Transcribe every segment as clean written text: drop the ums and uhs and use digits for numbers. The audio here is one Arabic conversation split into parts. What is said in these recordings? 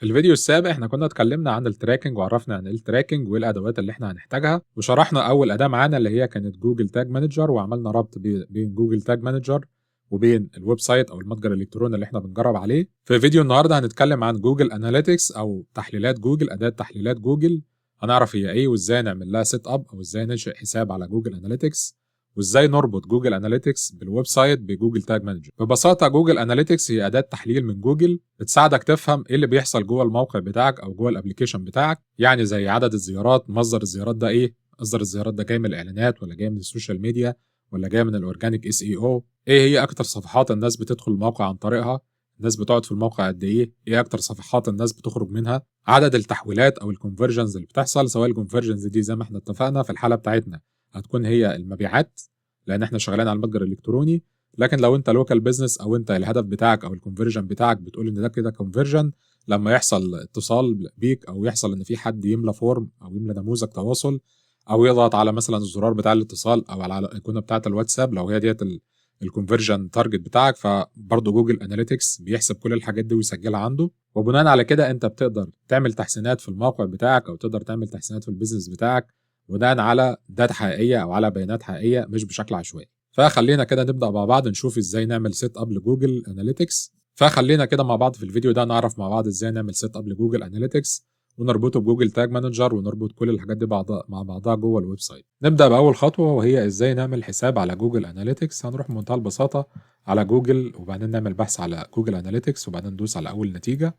في الفيديو السابق احنا كنا اتكلمنا عن التراكنج وعرفنا عن ايه التراكنج وايه الادوات اللي احنا هنحتاجها، وشرحنا اول اداه معانا اللي هي كانت جوجل تاج مانجر، وعملنا ربط بين جوجل تاج مانجر وبين الويب سايت او المتجر الالكتروني اللي احنا بنجرب عليه. في فيديو النهارده هنتكلم عن جوجل اناليتكس او تحليلات جوجل، اداه تحليلات جوجل. هنعرف هي ايه وازاي نعمل لها سيت اب او ازاي ننشئ حساب على جوجل اناليتكس، وازاي نربط جوجل اناليتكس بالويب سايت بجوجل تاج مانجر. ببساطه جوجل اناليتكس هي اداه تحليل من جوجل بتساعدك تفهم ايه اللي بيحصل جوه الموقع بتاعك او جوه الابلكيشن بتاعك، يعني زي عدد الزيارات، مصدر الزيارات ده ايه، مصدر الزيارات ده جاي من الاعلانات ولا جاي من السوشيال ميديا ولا جاي من الاورجانيك اس اي او، ايه هي اكتر صفحات الناس بتدخل الموقع عن طريقها، الناس بتقعد في الموقع قد ايه اكتر صفحات الناس بتخرج منها، عدد التحويلات او الكونفرجنز اللي بتحصل، سواء الكونفرجنز دي زي ما احنا اتفقنا في الحاله بتاعتنا هتكون هي المبيعات لان احنا شغالين على المتجر الالكتروني. لكن لو انت لوكال بزنس او انت الهدف بتاعك او الكونفرجن بتاعك بتقول ان ده كده كونفرجن، لما يحصل اتصال بيك او يحصل ان في حد يملى فورم او يملى نموذج تواصل او يضغط على مثلا الزرار بتاع الاتصال او على الايقونه بتاعه الواتساب، لو هي ديت الكونفرجن تارجت بتاعك، فبرضه جوجل اناليتكس بيحسب كل الحاجات دي ويسجلها عنده. وبناء على كده انت بتقدر تعمل تحسينات في الموقع بتاعك او تقدر تعمل تحسينات في البيزنس بتاعك بناء على داتا حقيقيه او على بيانات حقيقيه مش بشكل عشوائي. فخلينا كده نبدأ مع بعض نشوف ازاي نعمل سيت اب لجوجل اناليتكس. فخلينا كده مع بعض في الفيديو ده نعرف مع بعض ازاي نعمل سيت اب لجوجل اناليتكس ونربطه بجوجل تاج مانجر ونربط كل الحاجات دي مع بعضها جوه الويب سايت. نبدأ بأول خطوة وهي ازاي نعمل حساب على جوجل اناليتكس. هنروح بمنتهى البساطة على جوجل وبعدين نعمل بحث على جوجل اناليتكس وبعدين ندوس على أول نتيجة.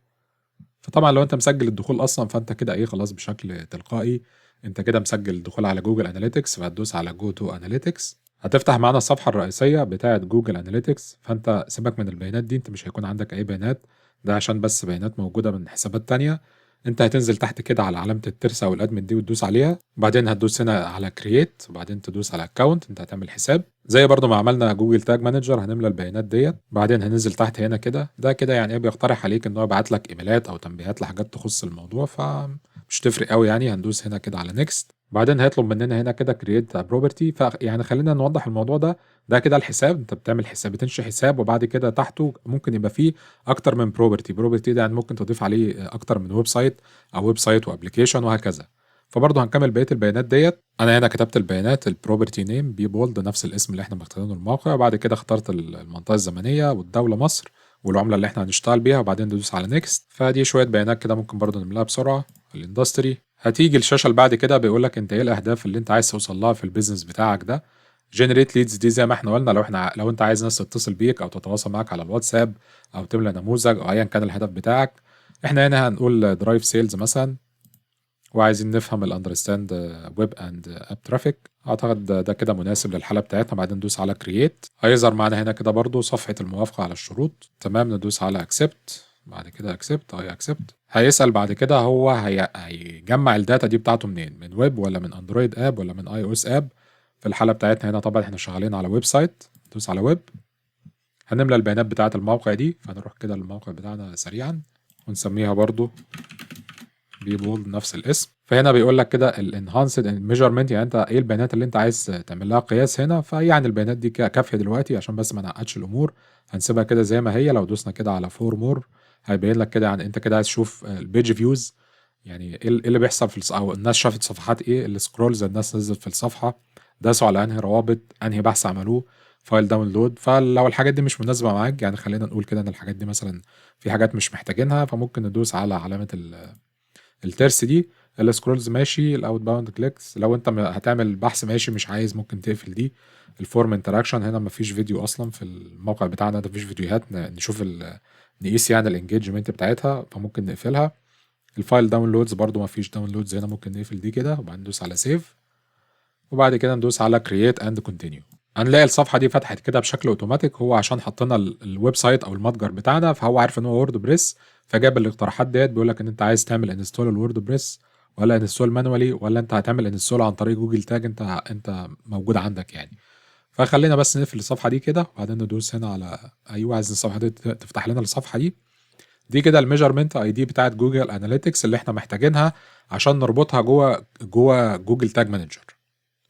فطبعا لو انت مسجل الدخول اصلا فانت كده ايه خلاص بشكل تلقائي انت كده مسجل الدخول على جوجل اناليتكس، فهتدوس على جو تو اناليتكس هتفتح معانا الصفحه الرئيسيه بتاعه جوجل اناليتكس. فانت سيبك من البيانات دي، انت مش هيكون عندك اي بيانات، ده عشان بس بيانات موجوده من حسابات تانية. انت هتنزل تحت كده على علامه الترس او الادمن دي وتدوس عليها، وبعدين هتدوس هنا على كرييت وبعدين تدوس على اكونت، انت هتعمل حساب زي برضو ما عملنا جوجل تاج مانجر. هنملى البيانات ديت بعدين هننزل تحت هنا كده، ده كده يعني ايه بيقترح عليك ان هو يبعت لك ايميلات او تنبيهات لحاجات تخص الموضوع، فمش تفرق قوي يعني. هندوس هنا كده على نيكست بعدين هيطلب مننا هنا كده كرييت بروبرتي. فيعني خلينا نوضح الموضوع ده، ده كده الحساب، انت بتعمل حساب بتنشئ حساب وبعد كده تحته ممكن يبقى فيه اكتر من بروبرتي ده يعني ممكن تضيف عليه اكتر من ويب سايت او ويب سايت وابلكيشن وهكذا. فبرضه هنكمل بقيه البيانات ديت. انا هنا كتبت البيانات البروبرتي نيم بي بولد نفس الاسم اللي احنا مختارينه الموقع، وبعد كده اخترت المنطقه الزمنيه والدوله مصر والعمله اللي احنا هنشتغل بيها وبعدين ندوس على نيكست. فدي شويه بيانات كده ممكن برضه نملاها بسرعه. الاندستري هتيجي الشاشه اللي بعد كده بيقول لك انت ايه الاهداف اللي انت عايز توصل لها في البيزنس بتاعك ده. جنريت ليدز دي زي ما احنا قلنا، لو انت عايز ناس تتصل بيك او تتواصل معاك على الواتساب او تملى نموذج او ايا كان الهدف بتاعك. احنا هنا هنقول درايف سيلز مثلا، وعايزين نفهم الاندرستاند ويب اند اب ترافيك. اعتقد ده كده مناسب للحاله بتاعتنا. بعدين ندوس على كرييت، هيظهر معانا هنا كده برضو صفحه الموافقه على الشروط. تمام، ندوس على اكسبت بعد كده اكسبت اكسبت. هيسال بعد كده هو هيجمع الداتا دي بتاعته منين، من ويب ولا من اندرويد اب ولا من اي او اس اب. في الحاله بتاعتنا هنا طبعا احنا شغالين على ويب سايت، ندوس على ويب. هنملى البيانات بتاعه الموقع دي، فنروح كده للموقع بتاعنا سريعا ونسميها برضو بيبول نفس الاسم. فهنا بيقول لك كده الانهانسد ميجرمنت، يعني انت ايه البيانات اللي انت عايز تعمل لها قياس هنا. فيعني البيانات دي كافيه دلوقتي عشان بس ما نعقدش الامور، هنسيبها كده زي ما هي. لو دوسنا كده على فور مور هيبين لك كده يعني انت كده عايز تشوف البيج فيوز، يعني ايه اللي بيحصل في او الناس شافت صفحات ايه، السكرولز الناس نزلت في الصفحه، داسوا على انهي روابط، انهي بحث عملوه، فايل داونلود. فلو الحاجات دي مش مناسبه معاك، يعني خلينا نقول كده ان الحاجات دي مثلا في حاجات مش محتاجينها، فممكن ندوس على علامه الترس دي. السكرولز ماشي، الاوت باوند كليكس لو انت هتعمل بحث ماشي، مش عايز ممكن تقفل دي. الفورم انتراكشن هنا مفيش فيديو اصلا في الموقع بتاعنا ده، مفيش فيديوهات نشوف نقيس يعني الانجيجمنت بتاعتها، فممكن نقفلها. الفايل داونلودز برضو مفيش داونلودز هنا، ممكن نقفل دي كده وبعدين ندوس على سيف وبعد كده ندوس على كرييت اند كونتينيو. هنلاقي الصفحه دي فتحت كده بشكل اوتوماتيك، هو عشان حطينا الويب سايت او المتجر بتاعنا فهو عارف ان هو وورد بريس، فجاب الاقتراحات ديت. بيقول لك ان انت عايز تعمل انستول الوورد بريس ولا انستول مانوالي ولا انت هتعمل انستول عن طريق جوجل تاج، انت موجود عندك يعني. فخلينا بس نقفل الصفحه دي كده وبعدين ندوس هنا على ايوه، عايز الصفحه دي تفتح لنا الصفحه دي. دي كده الميجرمنت اي دي بتاعت جوجل اناليتكس اللي احنا محتاجينها عشان نربطها جوه جوجل تاج مانجر.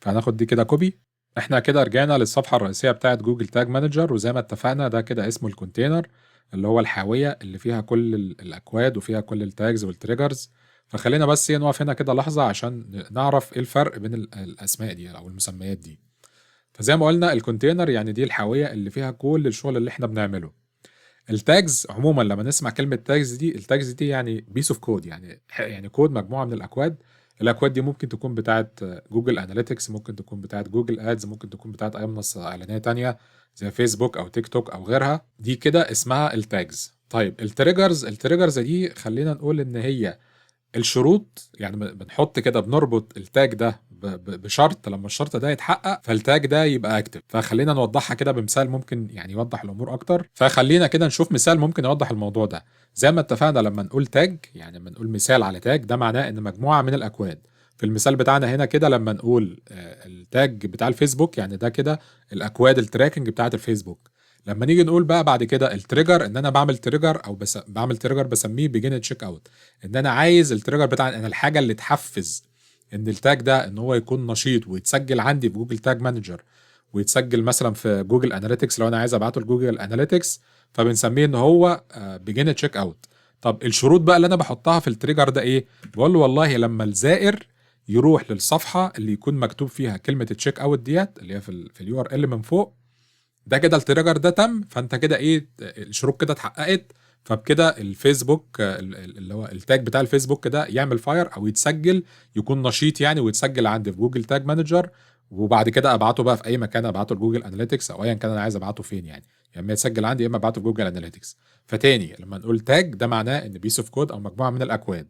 فهناخد دي كده كوبي. احنا كده رجعنا للصفحة الرئيسية بتاعت جوجل تاج مانجر، وزي ما اتفقنا ده كده اسمه الكونتينر. اللي هو الحاويه اللي فيها كل الاكواد وفيها كل التاجز والتريجرز. فخلينا بس نقف هنا كده لحظه عشان نعرف ايه الفرق بين الاسماء دي او المسميات دي. فزي ما قلنا الكونتينر يعني دي الحاويه اللي فيها كل الشغل اللي احنا بنعمله. التاجز عموما لما نسمع كلمه تاجز دي، التاجز دي يعني بيس اوف كود، يعني كود مجموعه من الاكواد. الاكواد دي ممكن تكون بتاعه جوجل اناليتكس، ممكن تكون بتاعه جوجل ادز، ممكن تكون بتاعه اي منصه اعلانيه تانية زي فيسبوك او تيك توك او غيرها. دي كده اسمها التاجز. طيب التريجرز دي خلينا نقول ان هي الشروط، يعني بنحط كده بنربط التاج ده بشرط، لما الشرط ده يتحقق فالتاج ده يبقى اكتف. فخلينا نوضحها كده بمثال ممكن يعني يوضح الامور اكتر. فخلينا كده نشوف مثال ممكن يوضح الموضوع ده. زي ما اتفقنا لما نقول تاج، يعني لما نقول مثال على تاج، ده معناه ان مجموعه من الاكواد. في المثال بتاعنا هنا كده لما نقول التاج بتاع الفيسبوك، يعني ده كده الاكواد التراكنج بتاعه الفيسبوك. لما نيجي نقول بقى بعد كده التريجر، ان انا بعمل تريجر او بعمل تريجر بسميه بيجن تشيك اوت. ان انا عايز التريجر بتاع انا الحاجه اللي تحفز ان التاج ده ان هو يكون نشيط ويتسجل عندي في جوجل تاج مانجر، ويتسجل مثلا في جوجل اناليتكس لو انا عايز ابعته لجوجل اناليتكس، فبنسميه ان هو بيجن تشيك اوت. طب الشروط بقى اللي انا بحطها في التريجر ده ايه؟ بقول له والله لما الزائر يروح للصفحه اللي يكون مكتوب فيها كلمه التشيك اوت ديت اللي هي في اليو ار ال من فوق، ده كده التريجر ده تم. فانت كده ايه، الشروط كده اتحققت. فبكده الفيسبوك اللي هو التاج بتاع الفيسبوك ده يعمل فاير او يتسجل، يكون نشيط يعني، ويتسجل عندي في جوجل تاج مانجر. وبعد كده ابعته بقى في اي مكان، ابعته لجوجل اناليتكس او ايا كان انا عايز ابعته فين يعني. يا اما يتسجل عندي يا اما ابعته في جوجل اناليتكس. فتاني لما نقول تاج ده معناه ان بيس اوف كود او مجموعه من الاكواد.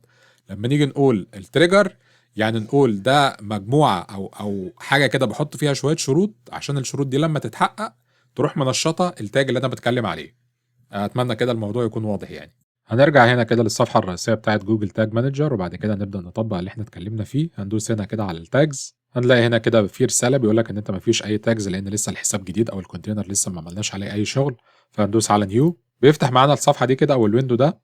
لما نيجي نقول التريجر يعني نقول ده مجموعه او حاجه كده بحط فيها شويه شروط عشان الشروط دي لما تتحقق تروح منشطه التاج اللي انا بتكلم عليه. اتمنى كده الموضوع يكون واضح يعني. هنرجع هنا كده للصفحه الرئيسيه بتاعت جوجل تاج مانجر، وبعد كده نبدا نطبق اللي احنا اتكلمنا فيه. هندوس هنا كده على التاجز، هنلاقي هنا كده في رساله بيقول لك ان انت ما فيش اي تاجز لان لسه الحساب جديد او الكونتينر لسه ما عملناش عليه اي شغل. فهندوس على نيو، بيفتح معانا الصفحه دي كده او الويندو ده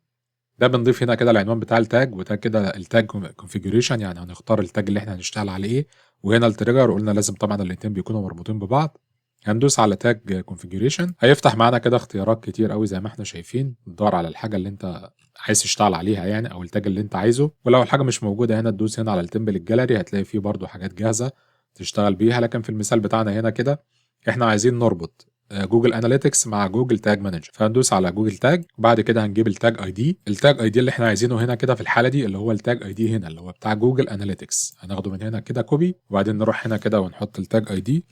بنضيف هنا كده العنوان بتاع التاج، وده كده التاج كونفيجريشن، يعني هنختار التاج اللي احنا هنشتغل عليه ايه. وهنا التريجر قلنا لازم طبعا الاثنين بيكونوا مربوطين ببعض. هندوس على تاج كونفيجريشن، هيفتح معانا كده اختيارات كتير قوي زي ما احنا شايفين. تدور على الحاجه اللي انت عايز تشتغل عليها يعني، او التاج اللي انت عايزه. ولو الحاجه مش موجوده هنا تدوس هنا على التمبل الجاليري، هتلاقي فيه برضو حاجات جاهزه تشتغل بيها. لكن في المثال بتاعنا هنا كده احنا عايزين نربط جوجل اناليتكس مع جوجل تاج مانجر. فهندوس على جوجل تاج، وبعد كده هنجيب التاج اي دي. التاج اي دي اللي احنا عايزينه هنا كده في الحاله دي اللي هو التاج اي دي هنا اللي هو بتاع جوجل اناليتكس. هناخده من هنا كده كوبي، وبعدين نروح هنا كده ونحط التاج اي دي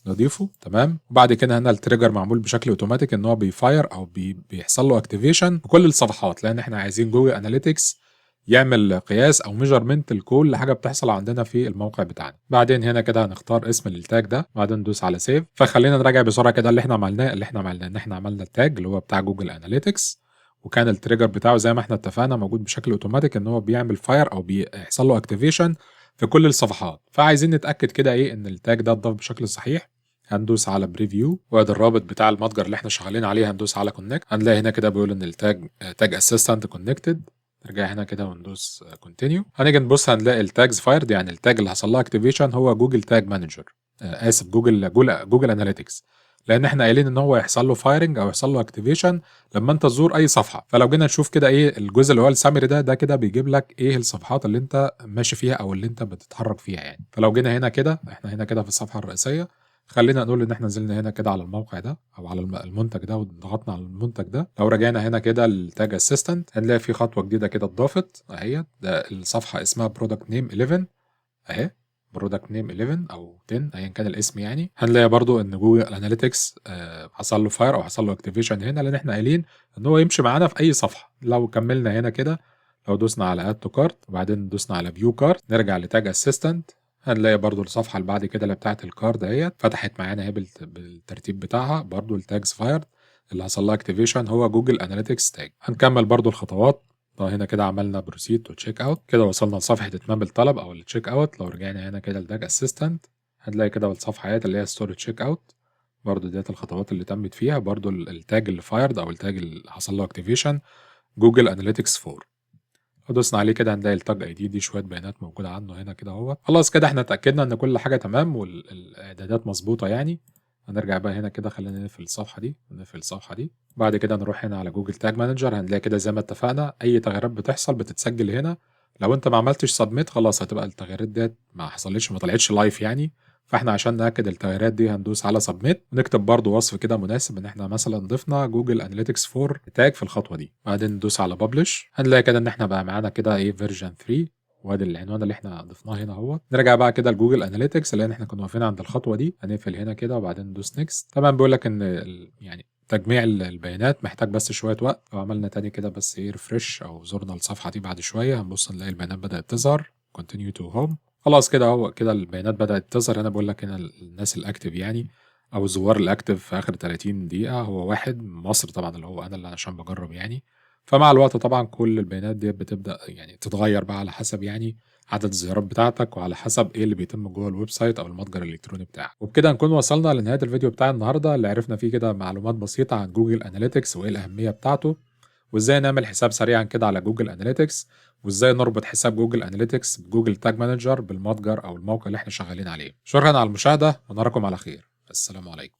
نضيفه. تمام. وبعد كده هنا التريجر معمول بشكل اوتوماتيك ان هو بيفاير او بيحصل له اكتيفيشن في كل الصفحات، لان احنا عايزين جوجل اناليتكس يعمل قياس او ميجرمنت لكل حاجه بتحصل عندنا في الموقع بتاعنا. بعدين هنا كده هنختار اسم للتاج ده، بعدين ندوس على سيف. فخلينا نراجع بسرعه كده اللي احنا عملناه. ان احنا عملنا التاج اللي هو بتاع جوجل اناليتكس، وكان التريجر بتاعه زي ما احنا اتفقنا موجود بشكل اوتوماتيك ان هو بيعمل فاير او بيحصل له اكتيفيشن في كل الصفحات. فعايزين نتاكد كده ايه ان التاج ده اتضاف بشكل صحيح. هندوس على بريفيو، وادي الرابط بتاع المتجر اللي احنا شغالين عليه. هندوس على كونكت، هنلاقي هنا كده بيقول ان التاج تاج اسيستنت كونكتد. نرجع هنا كده وندوس كونتينيو. هنيجي نبص هنلاقي التاجز فايرد، يعني التاج اللي حصل لها اكتيفيشن هو جوجل تاج مانجر، اسف جوجل اناليتكس. لان احنا قايلين ان هو يحصل له فايرنج او يحصل له اكتيفيشن لما انت تزور اي صفحه. فلو جينا نشوف كده ايه الجزء اللي هو السامري ده كده بيجيب لك ايه الصفحات اللي انت ماشي فيها او اللي انت بتتحرك فيها يعني. فلو جينا هنا كده احنا هنا كده في الصفحه الرئيسيه، خلينا نقول ان احنا نزلنا هنا كده على الموقع ده او على المنتج ده وضغطنا على المنتج ده. لو رجعنا هنا كده للتاج اسيستنت هنلاقي في خطوه جديده كده اتضافت اهي. ده الصفحه اسمها برودكت نيم 11 اهي، برودكت نيم 11 او 10 ايا كان الاسم يعني. هنلاقي برضو ان جوجل اناليتكس حصل له فاير او حصل له اكتيفيشن هنا، لان احنا قايلين ان هو يمشي معانا في اي صفحه. لو كملنا هنا كده، لو دوسنا على اد تو كارت وبعدين دوسنا على فيو كارت، نرجع لتاج اسيستنت، هنلاقي برضو الصفحه اللي بعد كده اللي بتاعت الكارد اهيت فتحت معانا اهي بالترتيب بتاعها. برضو التاجز فايرد اللي حصل لها اكتيفيشن هو جوجل اناليتكس تاج. هنكمل برضو الخطوات. هنا كده عملنا بروسيد وتشيك اوت، كده وصلنا لصفحه اتمام الطلب او التشيك اوت. لو رجعنا هنا كده لتاج اسيستنت هنلاقي كده الصفحه اللي هي ستوري تشيك اوت، برضو ديت الخطوات اللي تمت فيها. برضو التاج اللي فايرد او التاج اللي حصل له اكتيفيشن جوجل اناليتكس 4. لو دوسنا عليه كده هنلاقي التاج اي دي شويه بيانات موجوده عنه هنا كده اهو. خلاص كده احنا اتاكدنا ان كل حاجه تمام والاعدادات مظبوطه يعني. هنرجع بقى هنا كده، خلينا نقفل الصفحة دي ونقفل الصفحة دي. بعد كده نروح هنا على جوجل تاج مانجر، هنلاقي كده زي ما اتفقنا أي تغييرات بتحصل بتتسجل هنا. لو أنت ما عملتش سبميت خلاص هتبقى التغييرات ديّة ما حصلتش، ما طلعتش لايف يعني. فإحنا عشان نأكد التغييرات دي هندوس على سبميت، ونكتب برضه وصف كده مناسب إن إحنا مثلًا ضفنا جوجل أناليتكس 4 تاج في الخطوة دي. بعدين ندوس على publish، هنلاقي كده إن إحنا بقى معانا كده إيه version 3، وادي العنوان اللي إحنا ضفناه هنا أهوّة. نرجع بقى كده لجوجل أناليتكس، لإن إحنا كنا واقفين عند الخطوة دي، هنقفل هنا كده وبعدين ندوس next. طبعًا بيقول لك إن يعني تجميع البيانات محتاج بس شوية وقت. لو عملنا تاني كده بس إيه refresh أو زُرنا الصفحة دي بعد شوية، هنبُص نلاقي البيانات بدأت تظهر continue to home. خلاص كده أهو، كده البيانات بدأت تظهر. هنا بيقول لك هنا الناس الactive يعني، أو الزوار الactive في آخر 30 دقيقة هو 1 من مصر طبعًا، اللي هو أنا اللي عشان باجرّب يعني. فمع الوقت طبعًا كل البيانات ديّة بتبدأ يعني تتغيّر بقى على حسب يعني عدد الزيارات بتاعتك، وعلى حسب إيه اللي بيتم جوّه الويب سايت أو المتجر الإلكتروني بتاعك. وبكده نكون وصلنا لنهاية الفيديو بتاع النهارده، اللي عرفنا فيه كده معلومات بسيطة عن جوجل أناليتكس وإيه الأهمية بتاعته، وإزاي نعمل حساب سريعًا كده على جوجل أناليتكس، وإزاي نربط حساب جوجل أناليتكس بجوجل تاج مانجر بالمتجر أو الموقع اللي إحنا شغالين عليه. شكرًا على المشاهدة ونراكم على خير. السلام عليكم.